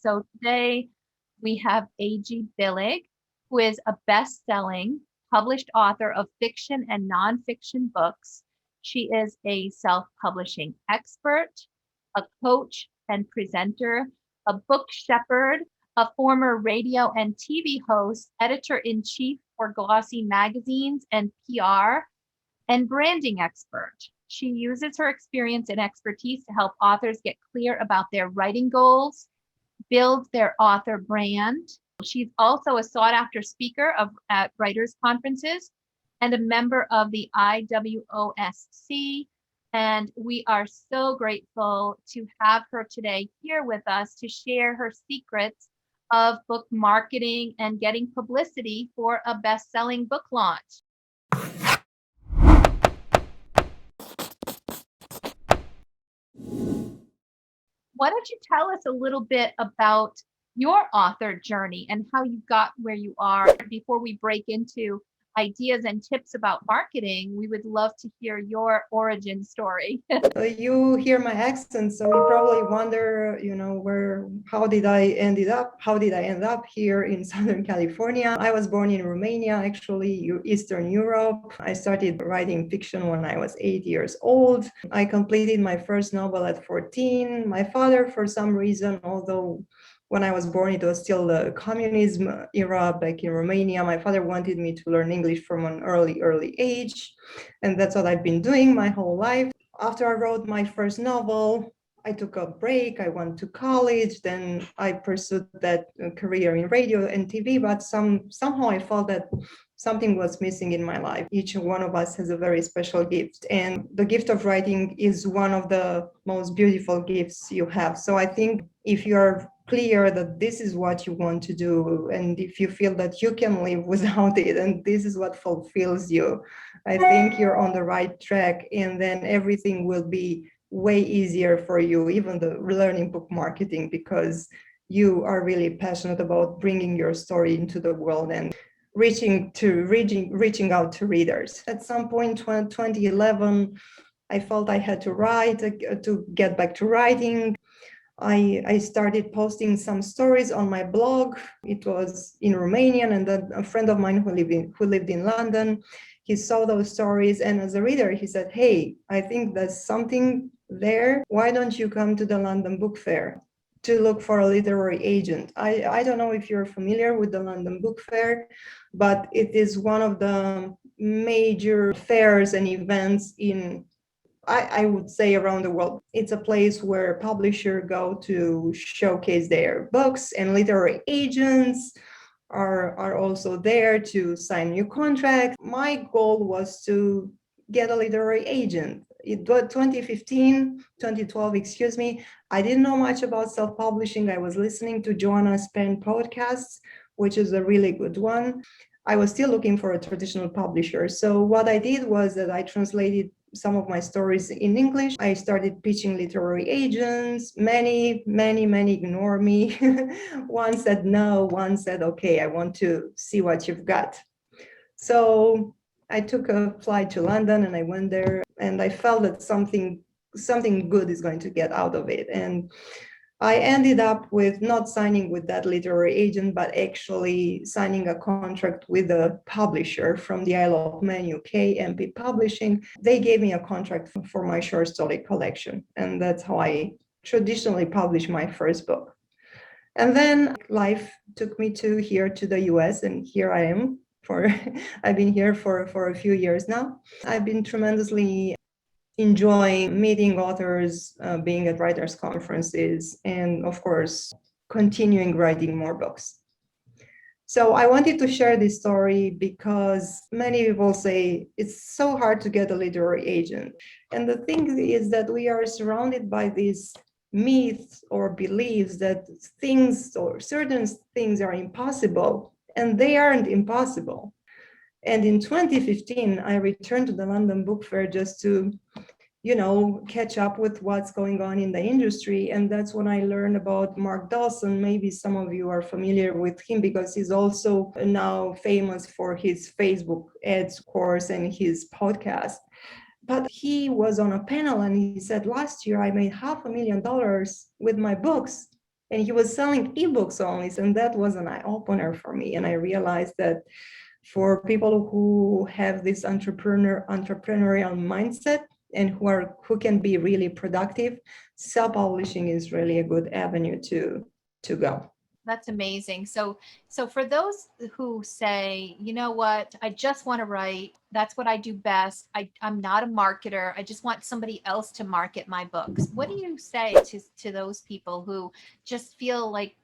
So today we have AG Billig, who is a best-selling published author of fiction and nonfiction books. She is a self-publishing expert, a coach and presenter, a book shepherd, a former radio and TV host, editor-in-chief for glossy magazines and PR, and branding expert. She uses her experience and expertise to help authors get clear about their writing goals, build their author brand. She's also a sought-after speaker at writers' conferences and a member of the IWOSC. And we are so grateful to have her today here with us to share her secrets of book marketing and getting publicity for a best-selling book launch. Why don't you tell us a little bit about your author journey and how you got where you are? Before we break into ideas and tips about marketing, we would love to hear your origin story. You hear my accent, so you probably wonder, how did I end up here in Southern California? I was born in Romania, actually, Eastern Europe. I started writing fiction when I was 8 years old. I completed my first novel at 14. My father, for some reason, although when I was born, it was still the communism era back in Romania. My father wanted me to learn English from an early age. And that's what I've been doing my whole life. After I wrote my first novel, I took a break. I went to college. Then I pursued that career in radio and TV. But somehow I felt that something was missing in my life. Each one of us has a very special gift. And the gift of writing is one of the most beautiful gifts you have. So I think if you're clear that this is what you want to do, and if you feel that you can live without it, and this is what fulfills you, I think you're on the right track, and then everything will be way easier for you, even the learning book marketing, because you are really passionate about bringing your story into the world and reaching out to readers. At some point, 2011, I felt I had to write, to get back to writing. I started posting some stories on my blog. It was in Romanian, and then a friend of mine who lived in London, he saw those stories, and as a reader, he said, "Hey, I think there's something there. Why don't you come to the London Book Fair to look for a literary agent?" I don't know if you're familiar with the London Book Fair, but it is one of the major fairs and events I would say around the world. It's a place where publishers go to showcase their books, and literary agents are also there to sign new contracts. My goal was to get a literary agent. It was 2012, excuse me. I didn't know much about self-publishing. I was listening to Joanna Spen podcasts, which is a really good one. I was still looking for a traditional publisher. So what I did was that I translated some of my stories in English. I started pitching literary agents. Many ignore me. One said no, one said, okay, I want to see what you've got. So I took a flight to London and I went there, and I felt that something good is going to get out of it. And I ended up with not signing with that literary agent, but actually signing a contract with a publisher from the Isle of Man, UK, MP Publishing. They gave me a contract for my short story collection, and that's how I traditionally published my first book. And then life took me to the US, and here I am. I've been here for a few years now. I've been tremendously enjoying meeting authors, being at writers' conferences, and of course, continuing writing more books. So I wanted to share this story because many people say it's so hard to get a literary agent. And the thing is that we are surrounded by these myths or beliefs that things or certain things are impossible, and they aren't impossible. And in 2015, I returned to the London Book Fair just to, catch up with what's going on in the industry. And that's when I learned about Mark Dawson. Maybe some of you are familiar with him because he's also now famous for his Facebook ads course and his podcast. But he was on a panel and he said, last year I made $500,000 with my books. and he was selling ebooks only. And that was an eye opener for me. And I realized that for people who have this entrepreneurial mindset and who can be really productive, self-publishing is really a good avenue to go. That's amazing. So for those who say, you know what, I just want to write, that's what I do best. I'm not a marketer. I just want somebody else to market my books. What do you say to those people who just feel like,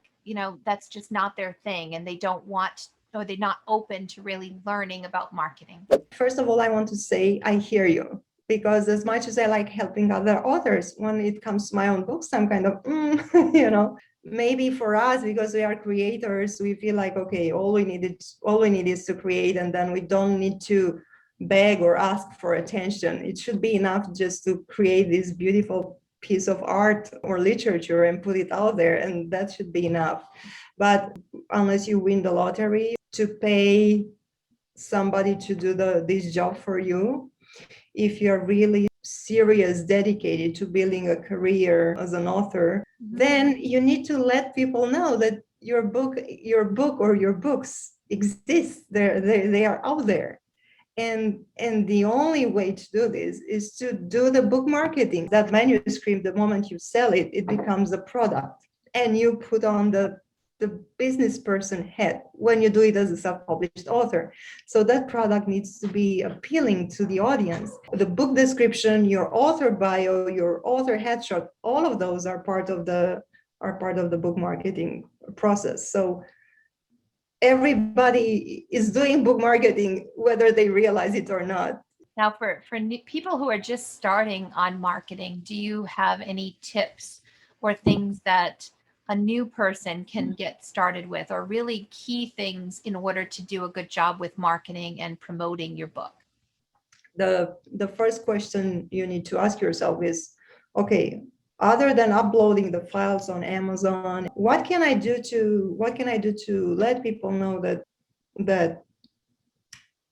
that's just not their thing and they don't want, or they're not open to really learning about marketing? First of all, I want to say I hear you, because as much as I like helping other authors, when it comes to my own books, I'm kind of, maybe for us, because we are creators, we feel like, okay, all we need is to create, and then we don't need to beg or ask for attention. It should be enough just to create this beautiful piece of art or literature and put it out there, and that should be enough. But unless you win the lottery, to pay somebody to do this job for you, if you're really serious, dedicated to building a career as an author, then you need to let people know that your book or your books exist. They are out there. And the only way to do this is to do the book marketing. That manuscript, the moment you sell it, it becomes a product, and you put on the business person head when you do it as a self-published author. So that product needs to be appealing to the audience. The book description, your author bio, your author headshot, all of those are part of the book marketing process. So everybody is doing book marketing, whether they realize it or not. Now, for people who are just starting on marketing, do you have any tips or things that a new person can get started with, or really key things in order to do a good job with marketing and promoting your book? The first question you need to ask yourself is, okay, other than uploading the files on Amazon, what can I do to let people know that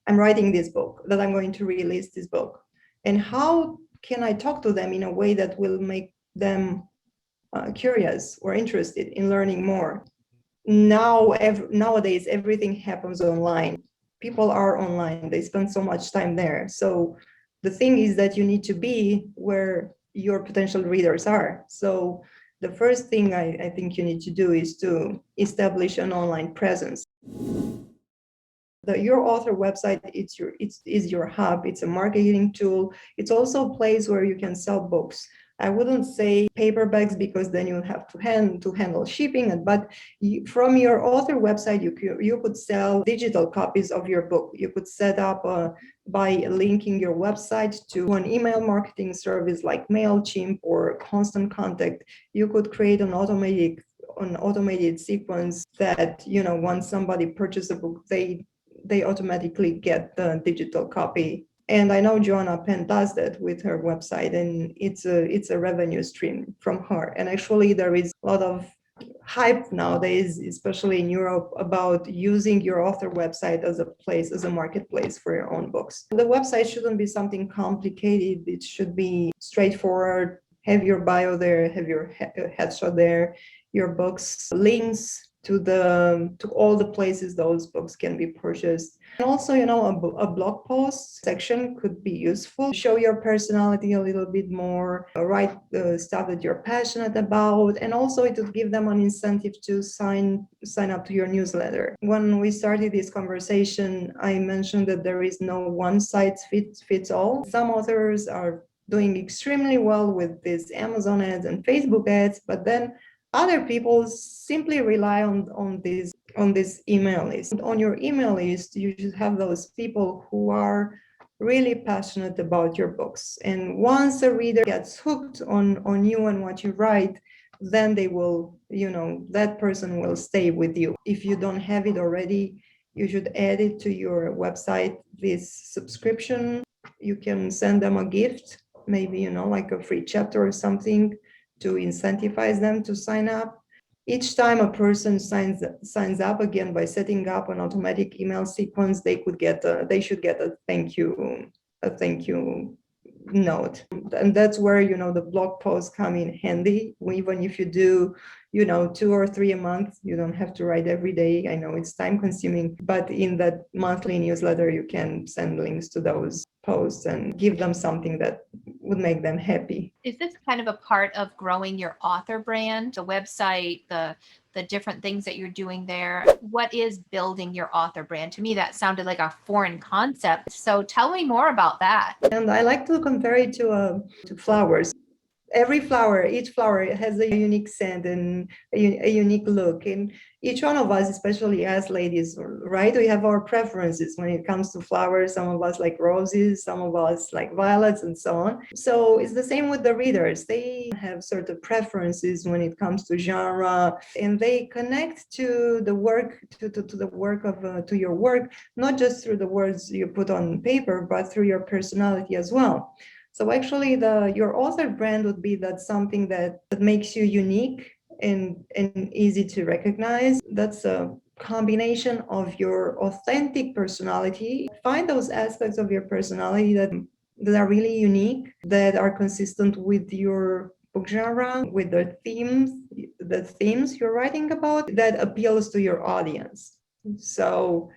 I'm writing this book, that I'm going to release this book? And how can I talk to them in a way that will make them curious or interested in learning more? Nowadays, everything happens online. People are online. They spend so much time there. So the thing is that you need to be where your potential readers are. So the first thing I think you need to do is to establish an online presence. Your author website, is your hub. It's a marketing tool. It's also a place where you can sell books. I wouldn't say paperbacks, because then you have to handle shipping. But from your author website, you could sell digital copies of your book. You could set up by linking your website to an email marketing service like MailChimp or Constant Contact. You could create an automated sequence that, once somebody purchases a book, they automatically get the digital copy. And I know Joanna Penn does that with her website, and it's a revenue stream from her. And actually, there is a lot of hype nowadays, especially in Europe, about using your author website as a marketplace for your own books. The website shouldn't be something complicated. It should be straightforward. Have your bio there, have your headshot there, your books, links to all the places those books can be purchased. And also, a blog post section could be useful. Show your personality a little bit more, write stuff that you're passionate about, and also it would give them an incentive to sign up to your newsletter. When we started this conversation, I mentioned that there is no one size fits all. Some authors are doing extremely well with these Amazon ads and Facebook ads, but then other people simply rely on this email list. On your email list, you should have those people who are really passionate about your books. And once a reader gets hooked on you and what you write, then they will, that person will stay with you. If you don't have it already, you should add it to your website, this subscription. You can send them a gift, maybe, like a free chapter or something, to incentivize them to sign up. Each time a person signs up, again, by setting up an automatic email sequence, they should get a thank you note. And that's where, the blog posts come in handy. Even if you do, 2 or 3 a month, you don't have to write every day. I know it's time consuming, but in that monthly newsletter, you can send links to those posts and give them something that would make them happy. Is this kind of a part of growing your author brand, the website, the different things that you're doing there? What is building your author brand? To me, that sounded like a foreign concept. So tell me more about that. And I like to compare it to flowers. Each flower has a unique scent and a unique look. And each one of us, especially as ladies, right? We have our preferences when it comes to flowers. Some of us like roses, some of us like violets, and so on. So it's the same with the readers. They have sort of preferences when it comes to genre, and they connect to the work, to your work, not just through the words you put on paper, but through your personality as well. So actually, your author brand would be that something that makes you unique and easy to recognize. That's a combination of your authentic personality. Find those aspects of your personality that are really unique, that are consistent with your book genre, with the themes you're writing about, that appeals to your audience. So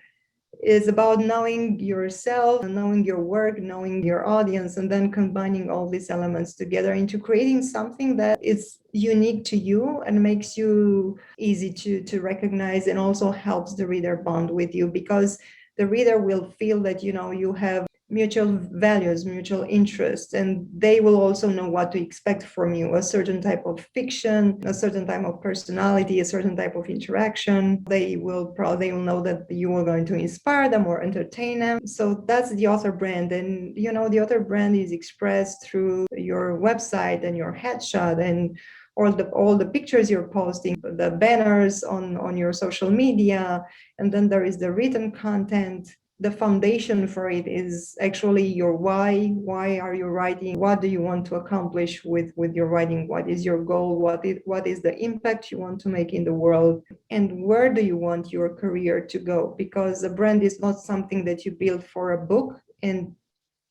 it's about knowing yourself, knowing your work, knowing your audience, and then combining all these elements together into creating something that is unique to you and makes you easy to recognize, and also helps the reader bond with you, because the reader will feel that you have mutual values, mutual interests, and they will also know what to expect from you. A certain type of fiction, a certain type of personality, a certain type of interaction. They will know that you are going to inspire them or entertain them. So that's the author brand. And the author brand is expressed through your website and your headshot and all the pictures you're posting, the banners on your social media, and then there is the written content. The foundation for it is actually your why. Why are you writing? What do you want to accomplish with your writing? What is your goal? What is the impact you want to make in the world? And where do you want your career to go? Because a brand is not something that you build for a book. And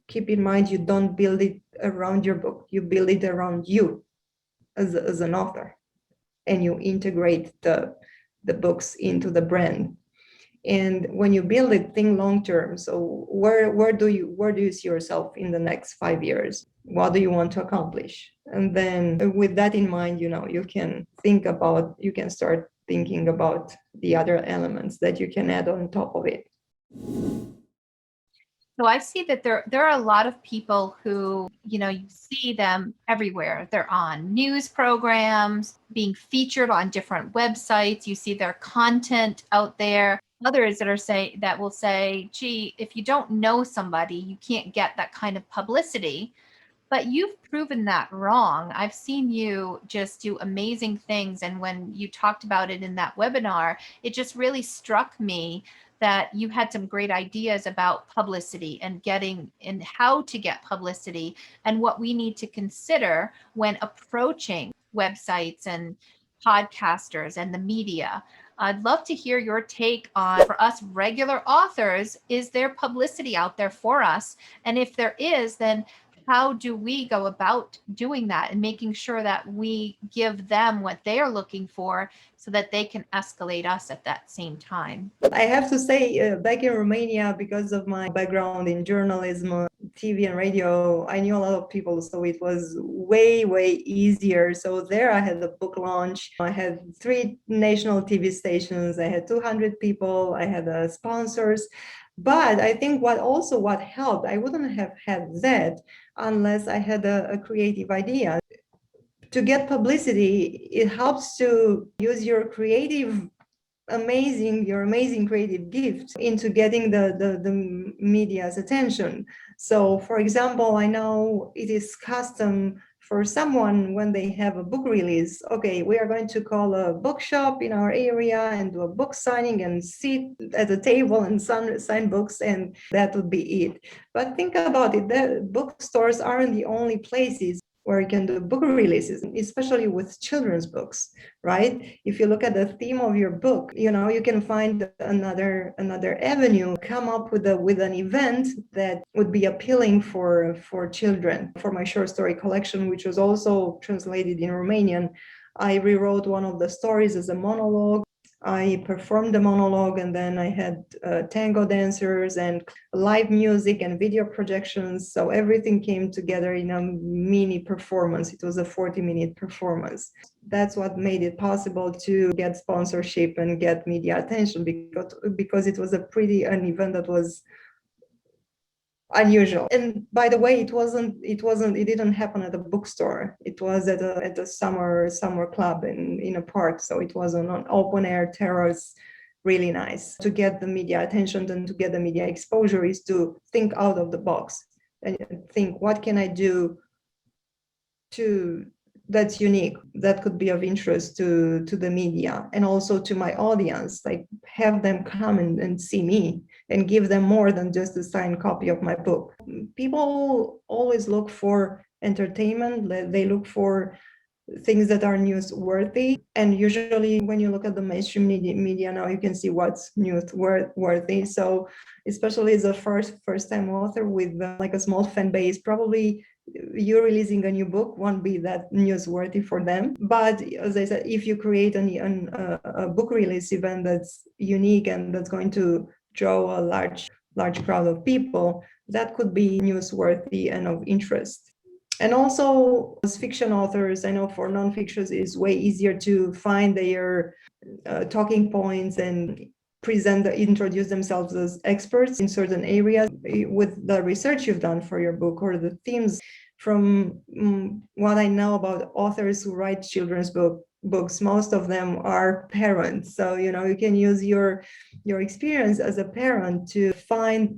keep in mind, you don't build it around your book. You build it around you as an author. And you integrate the books into the brand. And when you build it, think long term. So where do you see yourself in the next 5 years? What do you want to accomplish? And then with that in mind, you can start thinking about the other elements that you can add on top of it. So I see that there are a lot of people who, you see them everywhere. They're on news programs, being featured on different websites. You see their content out there. Others that will say, gee, if you don't know somebody, you can't get that kind of publicity. But you've proven that wrong. I've seen you just do amazing things. And when you talked about it in that webinar, it just really struck me that you had some great ideas about publicity and how to get publicity and what we need to consider when approaching websites and podcasters and the media. I'd love to hear your take on, for us regular authors, is there publicity out there for us? And if there is, then how do we go about doing that and making sure that we give them what they are looking for so that they can escalate us at that same time? I have to say, back in Romania, because of my background in journalism, TV and radio, I knew a lot of people, so it was way, way easier. So there I had a book launch. I had 3 national TV stations. I had 200 people. I had sponsors. But I think what helped, I wouldn't have had that unless I had a creative idea. To get publicity, it helps to use your amazing creative gift into getting the media's attention. So for example, I know it is custom for someone when they have a book release. Okay, we are going to call a bookshop in our area and do a book signing and sit at a table and sign books, and that would be it. But think about it, the bookstores aren't the only places. where you can do book releases, especially with children's books, right? If you look at the theme of your book, you can find another avenue, come up with an event that would be appealing for children. For my short story collection, which was also translated in Romanian, I rewrote one of the stories as a monologue. I performed the monologue, and then I had tango dancers and live music and video projections. So everything came together in a mini performance. It was a 40-minute performance. That's what made it possible to get sponsorship and get media attention, because it was an event that was unusual. And by the way, it didn't happen at a bookstore. It was at a summer club in a park. So it was on an open air terrace, really nice. To get the media attention and to get the media exposure is to think out of the box and think, what can I do that's unique, that could be of interest to the media and also to my audience, like have them come and see me and give them more than just a signed copy of my book. People always look for entertainment. They look for things that are newsworthy, and usually when you look at the mainstream media now, you can see what's newsworthy. So especially as a first time author with like a small fan base, probably you releasing a new book won't be that newsworthy for them. But as I said, if you create a book release event that's unique and that's going to draw a large crowd of people, that could be newsworthy and of interest. And also, as fiction authors, I know for nonfictions it's way easier to find their talking points and introduce themselves as experts in certain areas with the research you've done for your book or the themes. From what I know about authors who write children's books, most of them are parents. So you can use your experience as a parent to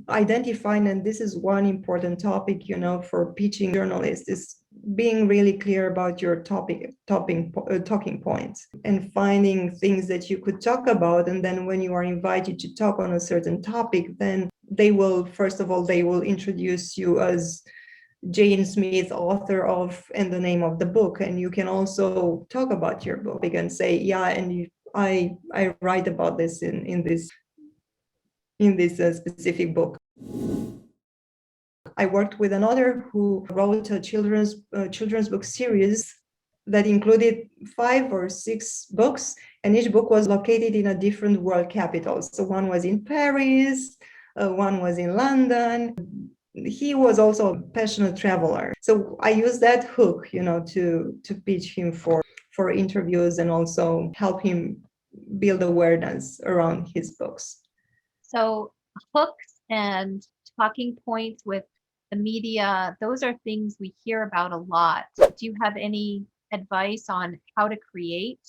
identify, and this is one important topic for pitching journalists, is being really clear about your talking points and finding things that you could talk about. And then when you are invited to talk on a certain topic, then they will introduce you as Jane Smith, author of, and the name of the book. And you can also talk about your book and say, yeah, and I write about this in this specific book. I worked with another who wrote a children's book series that included 5 or 6 books, and each book was located in a different world capital. So one was in Paris, one was in London. He was also a passionate traveler. So I used that hook, to pitch him for interviews and also help him build awareness around his books. So hooks and talking points with the media, those are things we hear about a lot. Do you have any advice on how to create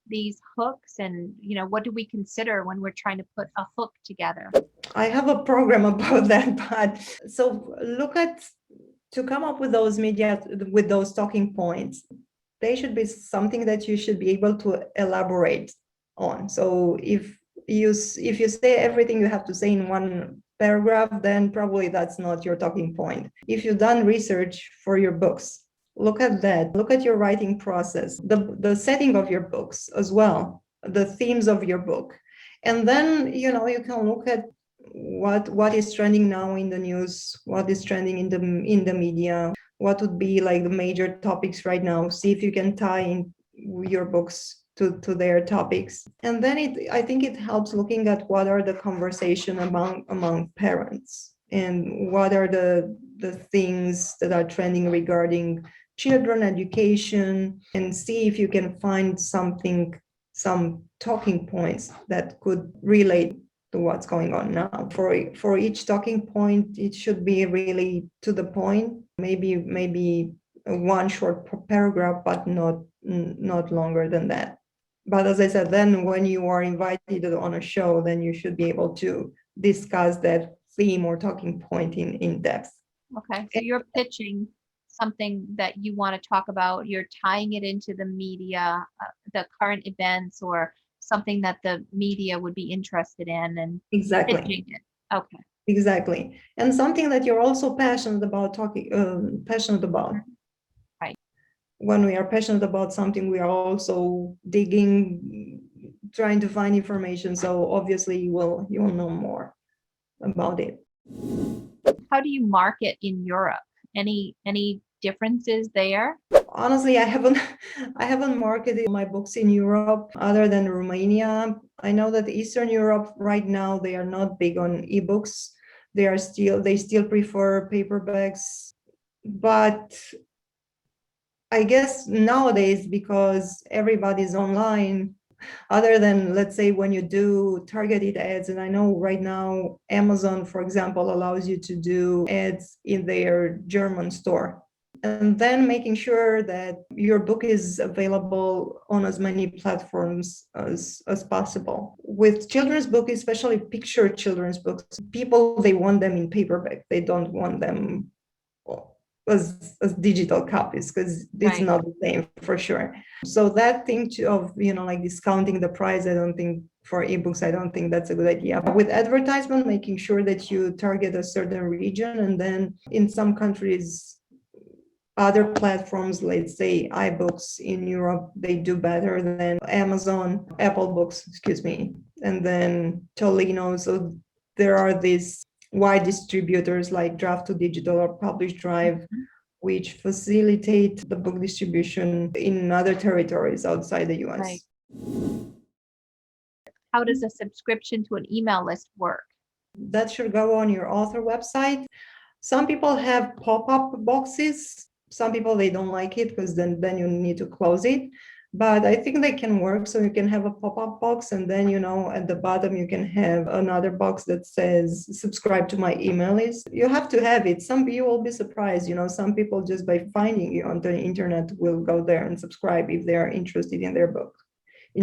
these hooks, and what do we consider when we're trying to put a hook together? I have a program about that, but so to come up with those talking points, they should be something that you should be able to elaborate on. So if you say everything you have to say in one paragraph, then probably that's not your talking point. If you've done research for your books, look at that. Look at your writing process, the setting of your books as well, the themes of your book. And then, you can look at what is trending now in the news, what is trending in the media, what would be like the major topics right now. See if you can tie in your books to their topics. And then I think it helps looking at what are the conversation among parents and what are the things that are trending regarding children education, and see if you can find some talking points that could relate to what's going on now. For each talking point, it should be really to the point, maybe one short paragraph, but not longer than that. But as I said, then when you are invited on a show, then you should be able to discuss that theme or talking point in depth. Okay, so you're pitching something that you want to talk about, you're tying it into the media, the current events, or something that the media would be interested in, and Exactly. pitching it. Okay. Exactly. And something that you're also passionate about. when we are passionate about something, we are also digging, trying to find information. So obviously you will know more about it. How do you market in Europe? Any differences there? Honestly, I haven't marketed my books in Europe other than Romania. I know that Eastern Europe right now, they are not big on ebooks. They still prefer paperbacks. But I guess nowadays, because everybody's online, other than, let's say, when you do targeted ads, and I know right now Amazon, for example, allows you to do ads in their German store, and then making sure that your book is available on as many platforms as possible. With children's books, especially picture children's books, people, they want them in paperback. They don't want them as digital copies, because it's Right. not the same for sure. So that thing of like discounting the price, I don't think for ebooks, I don't think that's a good idea. But with advertisement, making sure that you target a certain region, and then in some countries, other platforms, let's say iBooks in Europe, they do better than Amazon, Apple Books, excuse me, and then Tolino. So there are these wide distributors like Draft to Digital or Publish Drive, which facilitate the book distribution in other territories outside the US. Right. How does a subscription to an email list work? That should go on your author website. Some people have pop-up boxes. Some people, they don't like it because then you need to close it. But I think they can work. So you can have a pop-up box, and then at the bottom you can have another box that says subscribe to my email list. You have to have it. Some people will be surprised. Some people, just by finding you on the internet, will go there and subscribe if they are interested in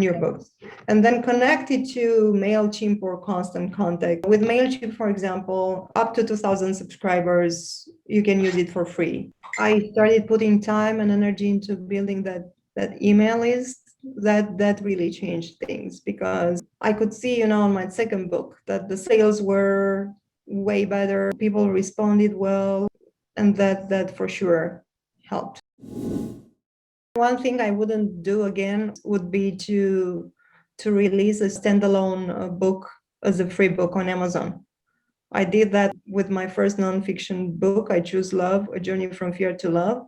your books. And then connect it to MailChimp or Constant Contact. With MailChimp, for example, up to 2,000 subscribers, you can use it for free. I started putting time and energy into building that email list. That really changed things, because I could see, on my second book, that the sales were way better. People responded well, and that for sure helped. One thing I wouldn't do again would be to release a standalone book as a free book on Amazon. I did that with my first nonfiction book, I Choose Love, A Journey from Fear to Love.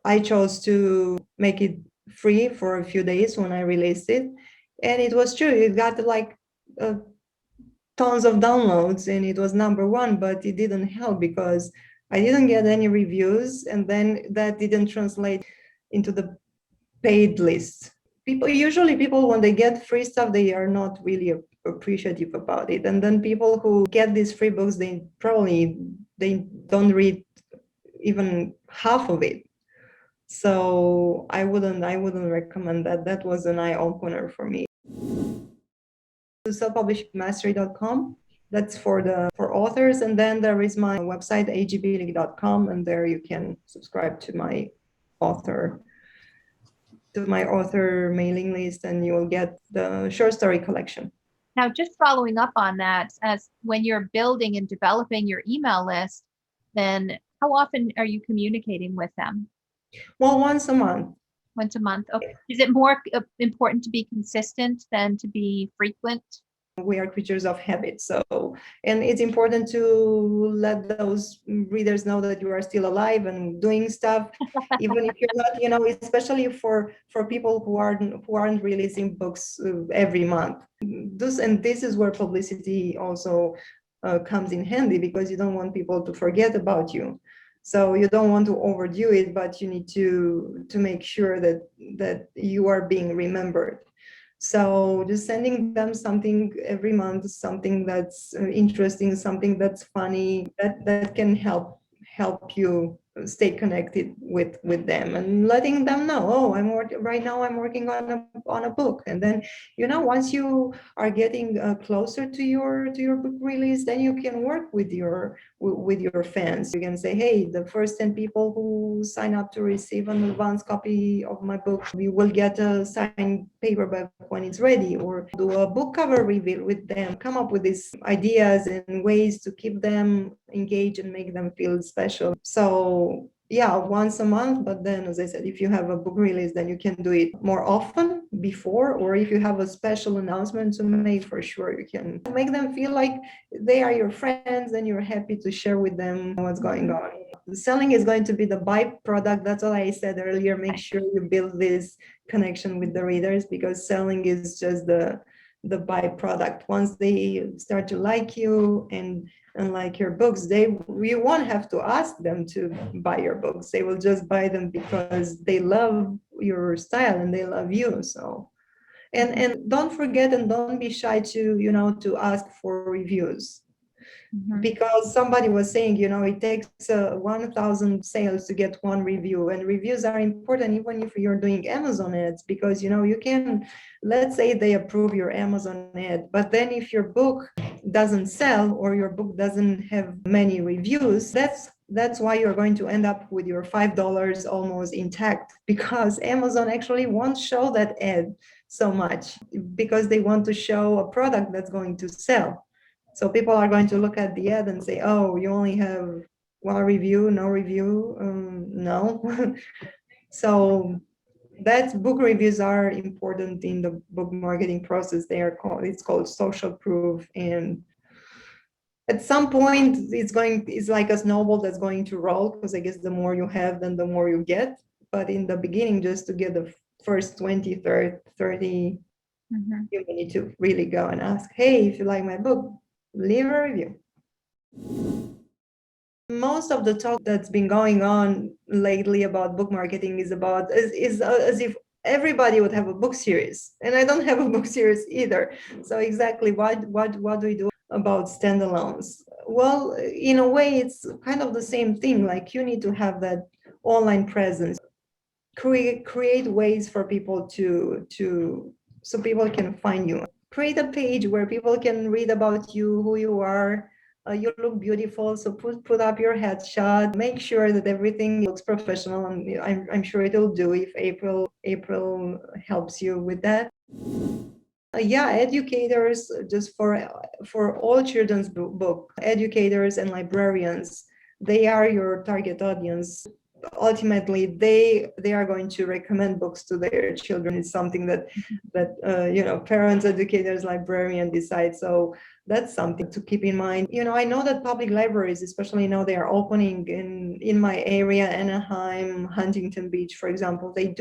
I chose to make it free for a few days when I released it. And it was true, it got like tons of downloads, and it was number one, but it didn't help because I didn't get any reviews, and then that didn't translate into the paid list. Usually people, when they get free stuff, they are not really appreciative about it. And then people who get these free books, they don't read even half of it. So I wouldn't recommend that. That was an eye opener for me. Self-publishingmastery.com. That's for authors. And then there is my website, agbillig.com, and there you can subscribe to my author mailing list, and you will get the short story collection. Now, just following up on that, as when you're building and developing your email list, then how often are you communicating with them? Well, once a month. Once a month. Okay. Is it more important to be consistent than to be frequent? We are creatures of habit. And it's important to let those readers know that you are still alive and doing stuff, even if you're not, especially for people who aren't releasing books every month. This is where publicity also comes in handy, because you don't want people to forget about you. So you don't want to overdo it, but you need to make sure that you are being remembered. So just sending them something every month, something that's interesting, something that's funny, that can help you stay connected with them, and letting them know, right now I'm working on a book. And then once you are getting closer to your book release, then you can work with your fans. You can say, hey, the first 10 people who sign up to receive an advance copy of my book, we will get a signed paperback when it's ready, or do a book cover reveal with them. Come up with these ideas and ways to keep them engaged and make them feel special. So yeah, once a month. But then, as I said, if you have a book release, then you can do it more often before, or if you have a special announcement to make, for sure, you can make them feel like they are your friends and you're happy to share with them what's going on. Selling is going to be the byproduct. That's what I said earlier. Make sure you build this connection with the readers, because selling is just the byproduct. Once they start to like you and like your books, you won't have to ask them to buy your books. They will just buy them because they love your style and they love you. So and don't forget and don't be shy to to ask for reviews. Because somebody was saying, it takes 1,000 sales to get one review, and reviews are important even if you're doing Amazon ads, because you can, let's say they approve your Amazon ad, but then if your book doesn't sell or your book doesn't have many reviews, that's why you're going to end up with your $5 almost intact, because Amazon actually won't show that ad so much, because they want to show a product that's going to sell. So people are going to look at the ad and say, oh, you only have one review, no review, no. So book reviews are important in the book marketing process. It's called social proof. And at some point it's like a snowball that's going to roll, because I guess the more you have, then the more you get. But in the beginning, just to get the first 20, 30, you need to really go and ask, hey, if you like my book, leave a review. Most of the talk that's been going on lately about book marketing is as if everybody would have a book series, and I don't have a book series either. So exactly what do we do about standalones? Well, in a way, it's kind of the same thing. Like, you need to have that online presence, create ways for people to so people can find you. Create a page where people can read about you, who you are. You look beautiful, so put up your headshot. Make sure that everything looks professional, and I'm sure it'll do if April helps you with that. Yeah, educators, just for all children's book, educators and librarians, they are your target audience. Ultimately, they are going to recommend books to their children. It's something that parents, educators, librarians decide. So that's something to keep in mind. I know that public libraries, especially now, they are opening in my area, Anaheim, Huntington Beach, for example. They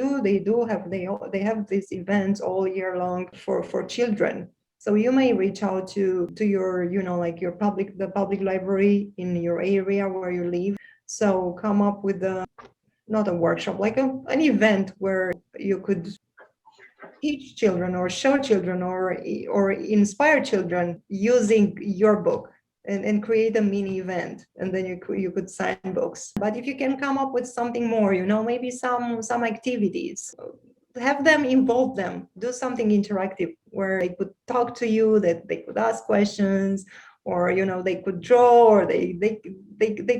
have these events all year long for children. So you may reach out to your the public library in your area where you live. So come up with not a workshop, like an event where you could teach children or show children or inspire children using your book, and create a mini event, and then you could sign books. But if you can come up with something more, maybe some activities, have them, involve them, do something interactive where they could talk to you, that they could ask questions, or they could draw, or they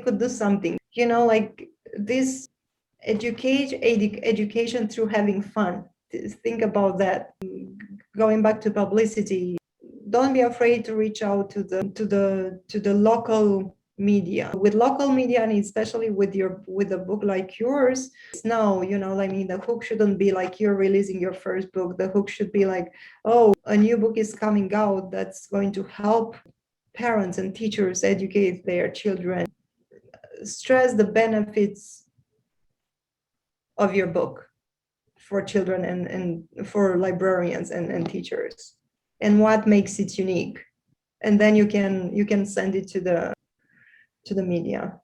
could do something, like this education through having fun. Think about that. Going back to publicity, don't be afraid to reach out to the local media. With local media, and especially with a book like yours, no, the hook shouldn't be like you're releasing your first book. The hook should be like, oh, a new book is coming out that's going to help parents and teachers educate their children. Stress the benefits of your book for children and for librarians and teachers, and what makes it unique. And then you can send it to the media.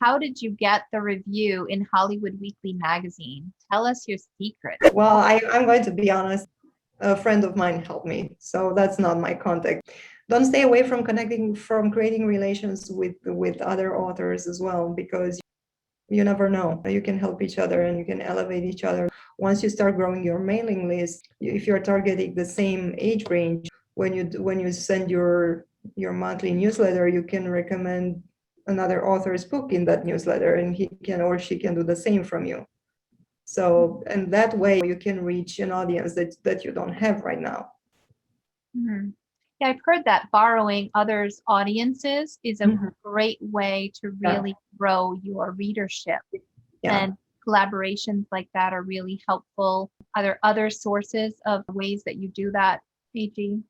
How did you get the review in Hollywood Weekly magazine? Tell us your secret. Well, I'm going to be honest. A friend of mine helped me, so that's not my contact. Don't stay away from creating relations with other authors as well, because you never know. You can help each other and you can elevate each other. Once you start growing your mailing list, if you're targeting the same age range, when you send your monthly newsletter, you can recommend another author's book in that newsletter, and he can or she can do the same from you. So, and that way you can reach an audience that you don't have right now. Yeah, Yeah, I've heard that borrowing others' audiences is a Mhm. great way to Yeah. really grow your readership. Yeah. And collaborations like that are really helpful. Are there other sources of ways that you do that, AG?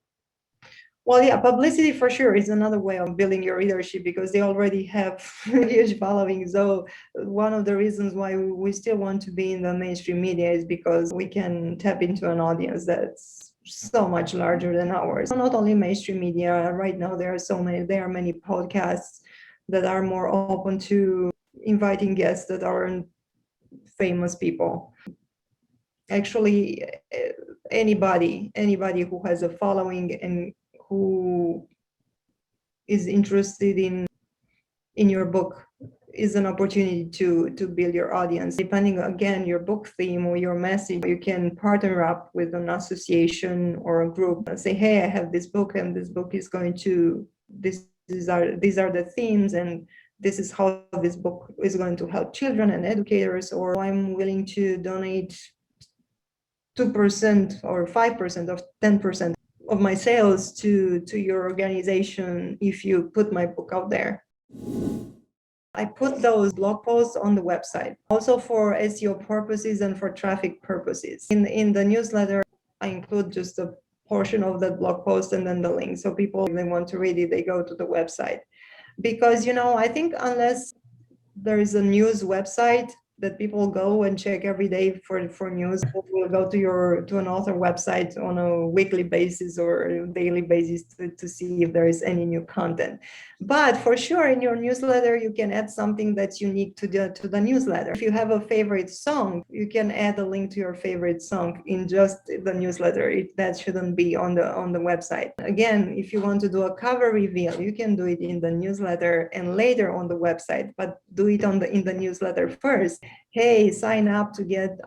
Well, yeah, publicity for sure is another way of building your readership because they already have a huge following. So one of the reasons why we still want to be in the mainstream media is because we can tap into an audience that's so much larger than ours. Not only mainstream media, right now there are many podcasts that are more open to inviting guests that aren't famous people. Actually, anybody who has a following and who is interested in your book is an opportunity to build your audience. Depending again your book theme or your message, you can partner up with an association or a group and say, hey, I have this book and this book is going to these are the themes and this is how this book is going to help children and educators, or I'm willing to donate 2% or 5% of 10% of my sales to your organization if you put my book out there. I put those blog posts on the website, also for SEO purposes and for traffic purposes. In the newsletter, I include just a portion of that blog post and then the link. So people, if they want to read it, they go to the website. Because, I think unless there is a news website that people go and check every day for news. People will go to an author website on a weekly basis or daily basis to see if there is any new content. But for sure, in your newsletter, you can add something that's unique to the newsletter. If you have a favorite song, you can add a link to your favorite song in just the newsletter. That shouldn't be on the website. Again, if you want to do a cover reveal, you can do it in the newsletter and later on the website, but do it in the newsletter first. Hey, sign up to get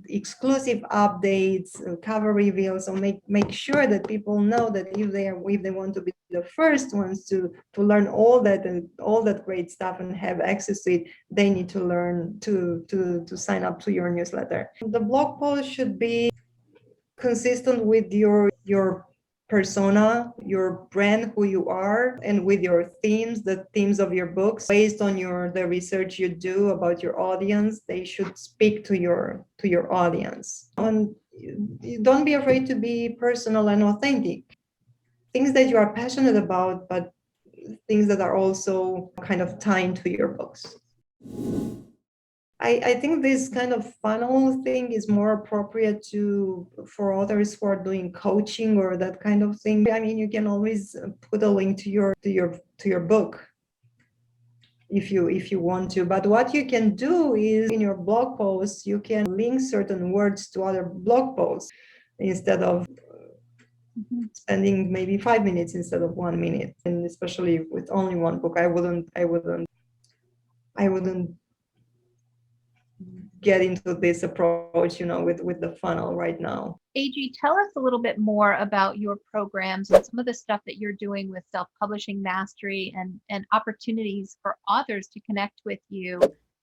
exclusive updates, cover reveals. So make sure that people know that if they want to be the first ones to learn all that great stuff and have access to it, they need to learn to sign up to your newsletter. The blog post should be consistent with your persona, your brand, who you are, and with your themes, the themes of your books. Based on the research you do about your audience, they should speak to your audience. And don't be afraid to be personal and authentic. Things that you are passionate about, but things that are also kind of tied to your books. I think this kind of funnel thing is more appropriate for authors who are doing coaching or that kind of thing. I mean, you can always put a link to your book if you want to. But what you can do is in your blog posts, you can link certain words to other blog posts instead of spending maybe 5 minutes instead of 1 minute. And especially with only one book, I wouldn't get into this approach, with the funnel right now. AG, tell us a little bit more about your programs and some of the stuff that you're doing with self-publishing mastery and opportunities for authors to connect with you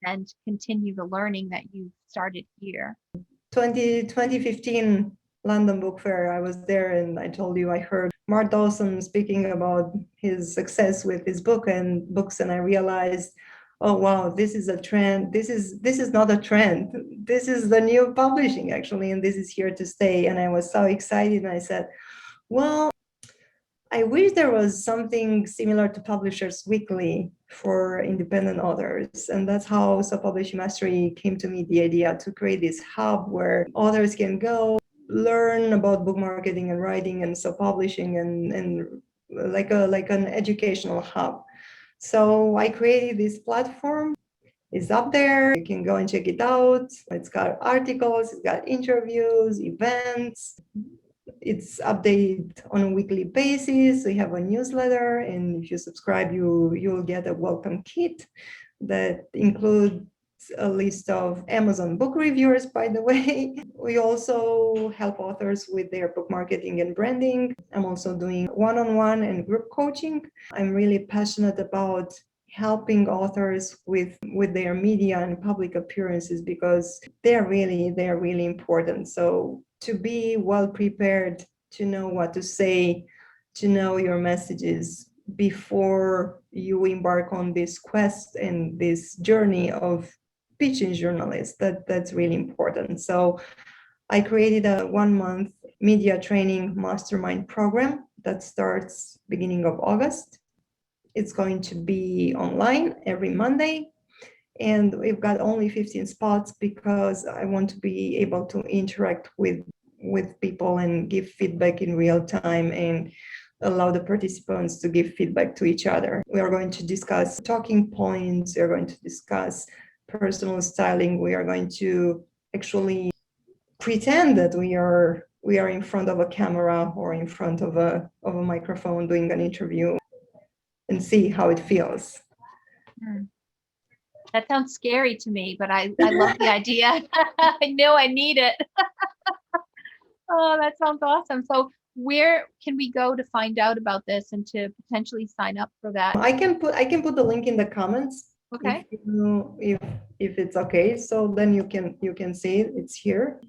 and continue the learning that you started here. 2015 London Book Fair, I was there and I told you I heard Mark Dawson speaking about his success with his book and books, and I realized, oh wow, this is a trend. This is not a trend. This is the new publishing actually, and this is here to stay. And I was so excited, and I said, well, I wish there was something similar to Publishers Weekly for independent authors. And that's how Self-Publishing Mastery came to me, the idea to create this hub where authors can go learn about book marketing and writing and self-publishing and like an educational hub. So I created this platform. It's up there. You can go and check it out. It's got articles, it's got interviews, events. It's updated on a weekly basis. We have a newsletter, and if you subscribe, you'll get a welcome kit that includes a list of Amazon book reviewers, by the way. We also help authors with their book marketing and branding. I'm also doing one-on-one and group coaching. I'm really passionate about helping authors with their media and public appearances because they're really important. So to be well prepared, to know what to say, to know your messages before you embark on this quest and this journey of pitching journalists. That's really important. So I created a 1-month media training mastermind program that starts beginning of August. It's going to be online every Monday. And we've got only 15 spots because I want to be able to interact with people and give feedback in real time and allow the participants to give feedback to each other. We are going to discuss talking points. We are going to discuss personal styling. We are going to actually pretend that we are in front of a camera or in front of a microphone doing an interview and see how it feels. That sounds scary to me, but I love the idea. I know I need it. Oh, that sounds awesome. So where can we go to find out about this and to potentially sign up for that? I can put the link in the comments. Okay. If it's okay, so then you can see it. It's here.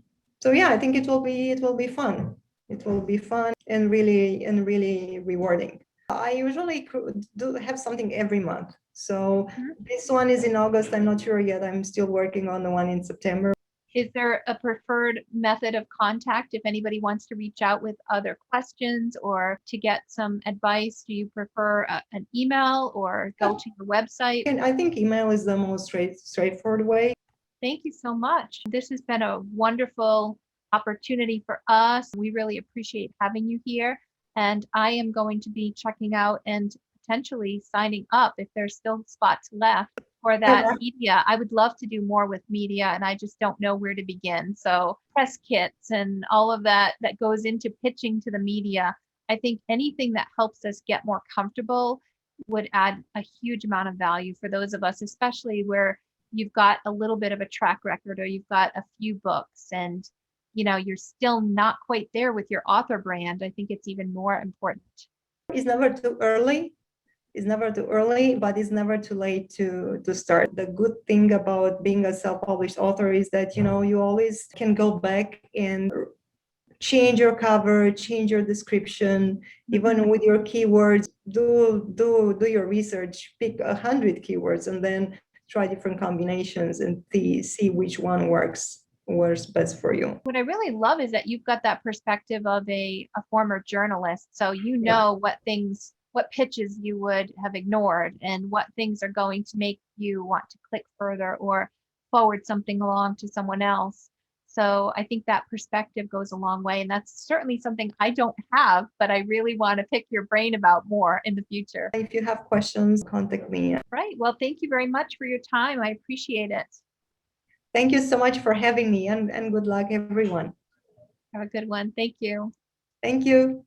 So yeah, I think it will be fun. It will be fun and really rewarding. I usually do have something every month. So this one is in August. I'm not sure yet. I'm still working on the one in September. Is there a preferred method of contact if anybody wants to reach out with other questions or to get some advice? Do you prefer an email or go to your website? And I think email is the most straightforward way. Thank you so much. This has been a wonderful opportunity for us. We really appreciate having you here. And I am going to be checking out and potentially signing up if there's still spots left for that media. I would love to do more with media and I just don't know where to begin. So press kits and all of that goes into pitching to the media. I think anything that helps us get more comfortable would add a huge amount of value for those of us, especially where you've got a little bit of a track record or you've got a few books and you're still not quite there with your author brand. I think it's even more important. It's never too early. It's never too early, but it's never too late to start. The good thing about being a self-published author is that you always can go back and change your cover, change your description, even with your keywords. Do your research, pick 100 keywords, and then try different combinations and see which one works best for you. What I really love is that you've got that perspective of a former journalist. So what pitches you would have ignored and what things are going to make you want to click further or forward something along to someone else. So I think that perspective goes a long way. And that's certainly something I don't have, but I really want to pick your brain about more in the future. If you have questions, contact me. Right. Well, thank you very much for your time. I appreciate it. Thank you so much for having me and good luck, everyone. Have a good one. Thank you. Thank you.